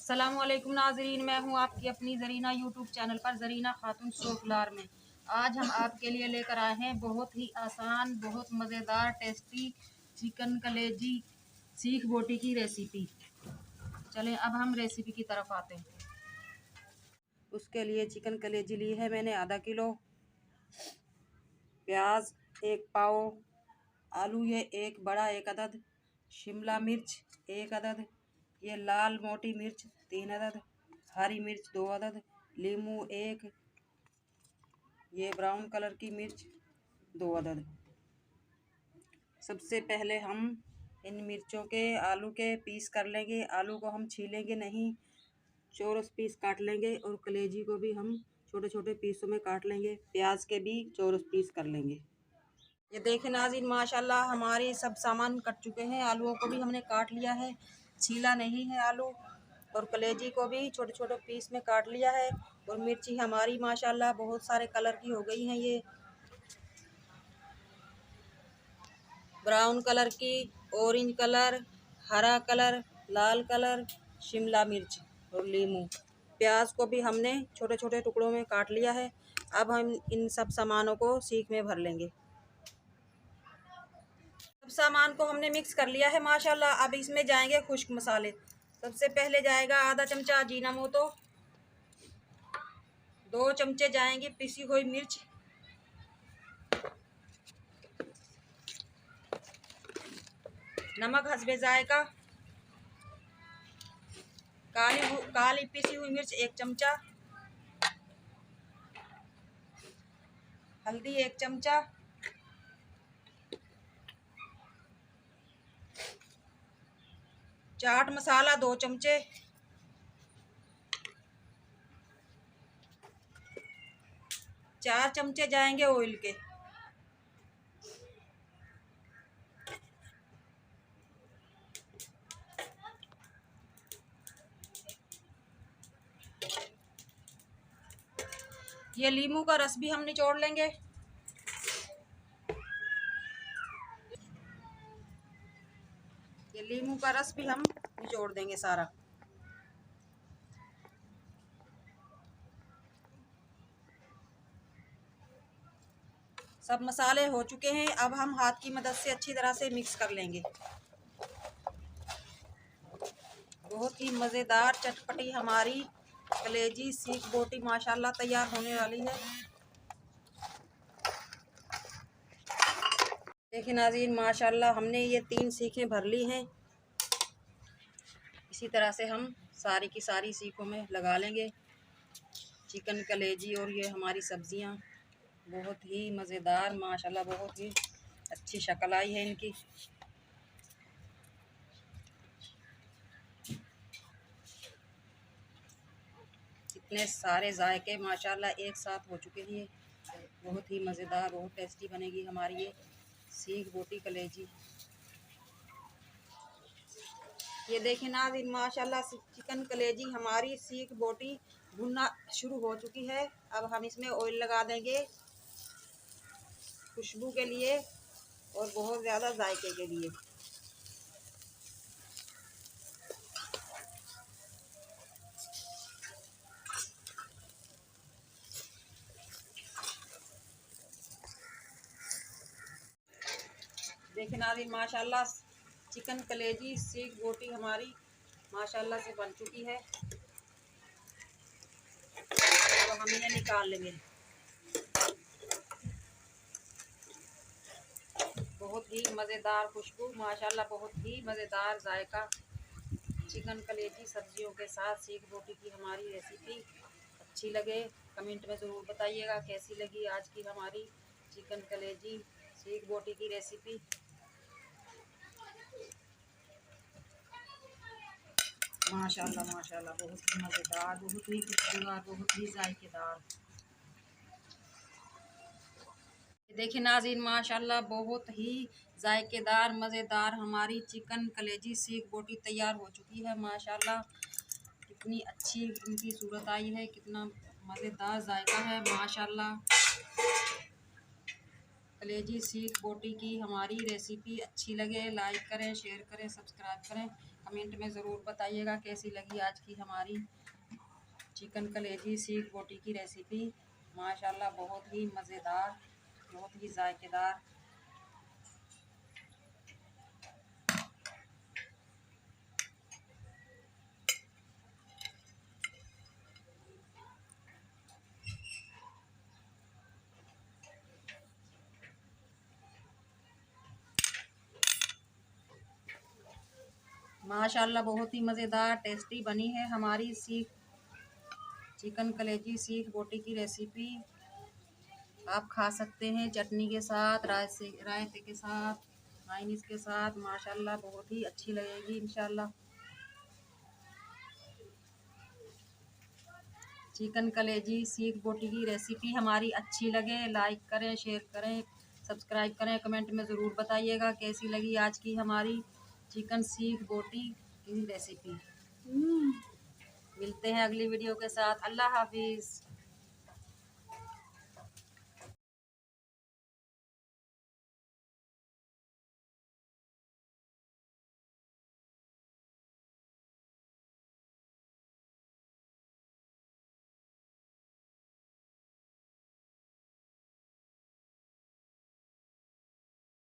अस्सलामुअलैकुम नाजरीन, मैं हूं आपकी अपनी जरीना यूट्यूब चैनल पर जरीना खातून सोफलार में। आज हम आपके लिए लेकर आए हैं बहुत ही आसान, बहुत मज़ेदार, टेस्टी चिकन कलेजी सीख बोटी की रेसिपी। चलें अब हम रेसिपी की तरफ आते हैं। उसके लिए चिकन कलेजी ली है मैंने आधा किलो, प्याज 1 पाव, आलू ये एक बड़ा 1 अदद, शिमला मिर्च 1 अदद, ये लाल मोटी मिर्च 3 अदद, हरी मिर्च 2 अदद, लीमू 1, ये ब्राउन कलर की मिर्च 2 अदद। सबसे पहले हम इन मिर्चों के आलू के पीस कर लेंगे। आलू को हम छीलेंगे नहीं, चौरस पीस काट लेंगे, और कलेजी को भी हम छोटे छोटे पीसों में काट लेंगे। प्याज के भी चौरस पीस कर लेंगे। ये देखें नाज़रीन, माशाल्लाह हमारे सब सामान कट चुके हैं। आलूओं को भी हमने काट लिया है, छीला नहीं है आलू, और कलेजी को भी छोटे छोटे पीस में काट लिया है। और मिर्ची हमारी माशाल्लाह बहुत सारे कलर की हो गई हैं, ये ब्राउन कलर की, ऑरेंज कलर, हरा कलर, लाल कलर, शिमला मिर्च और लीमू। प्याज को भी हमने छोटे छोटे टुकड़ों में काट लिया है। अब हम इन सब सामानों को सीख में भर लेंगे। सब सामान को हमने मिक्स कर लिया है माशाल्लाह। अब इसमें जाएंगे खुश्क मसाले। सबसे पहले जाएगा आधा चमचा अजीनामोटो, 2 चमचे जाएंगे पिसी हुई मिर्च, नमक हस्बे जायका, काली पिसी हुई मिर्च 1 चमचा, हल्दी 1 चमचा, चाट मसाला 2 चमचे, चार चमचे जाएंगे ऑयल के, ये लीमू का रस भी हम निचोड़ लेंगे। ये लीमू का रस भी हम निचोड़ देंगे सारा। सब मसाले हो चुके हैं। अब हम हाथ की मदद से अच्छी तरह से मिक्स कर लेंगे। बहुत ही मज़ेदार चटपटी हमारी कलेजी सीख बोटी माशाल्लाह तैयार होने वाली है। देखिए नाज़रीन, माशाल्लाह हमने ये 3 सीखें भर ली हैं। इसी तरह से हम सारी की सारी सीखों में लगा लेंगे चिकन कलेजी। और ये हमारी सब्जियां बहुत ही मज़ेदार माशाल्लाह, बहुत ही अच्छी शक्ल आई है इनकी। इतने सारे जायके माशाल्लाह एक साथ हो चुके हैं। बहुत ही मज़ेदार, बहुत टेस्टी बनेगी हमारी ये सीख बोटी कलेजी। ये देखें नाज़रीन, माशाल्लाह चिकन कलेजी हमारी सीख बोटी भुनना शुरू हो चुकी है। अब हम इसमें ऑयल लगा देंगे खुशबू के लिए और बहुत ज़्यादा जायके के लिए। देखें नाज़रीन, माशाल्लाह चिकन कलेजी सीख बोटी हमारी माशाल्लाह से बन चुकी है। अब हम इन्हें निकाल लेंगे। बहुत ही मज़ेदार खुशबू माशाल्लाह, बहुत ही मज़ेदार जायका चिकन कलेजी सब्जियों के साथ सीख बोटी की हमारी रेसिपी। अच्छी लगे कमेंट में ज़रूर बताइएगा कैसी लगी आज की हमारी चिकन कलेजी सीख बोटी की रेसिपी। माशाल्लाह माशाल्लाह बहुत ही मज़ेदार, बहुत ही खुशबूदार, बहुत ही जायकेदार। देखिए नाज़रीन, माशाल्लाह बहुत ही जायकेदार मज़ेदार हमारी चिकन कलेजी सीख बोटी तैयार हो चुकी है। माशाल्लाह कितनी अच्छी इनकी सूरत आई है, कितना मज़ेदार जायका है माशाल्लाह। कलेजी सीख बोटी की हमारी रेसिपी अच्छी लगे लाइक करें, शेयर करें, सब्सक्राइब करें। कमेंट में ज़रूर बताइएगा कैसी लगी आज की हमारी चिकन कलेजी सीख बोटी की रेसिपी। माशाल्लाह बहुत ही मज़ेदार, बहुत ही जायकेदार। माशाल्लाह बहुत ही मज़ेदार टेस्टी बनी है हमारी चिकन कलेजी सीख बोटी की रेसिपी। आप खा सकते हैं चटनी के साथ, रायते के साथ, मायनीज के साथ। माशाल्लाह बहुत ही अच्छी लगेगी इंशाल्लाह। चिकन कलेजी सीख बोटी की रेसिपी हमारी अच्छी लगे लाइक करें, शेयर करें, सब्सक्राइब करें। कमेंट में ज़रूर बताइएगा कैसी लगी आज की हमारी चिकन सीख बोटी की रेसिपी। मिलते हैं अगली वीडियो के साथ। अल्लाह हाफिज़।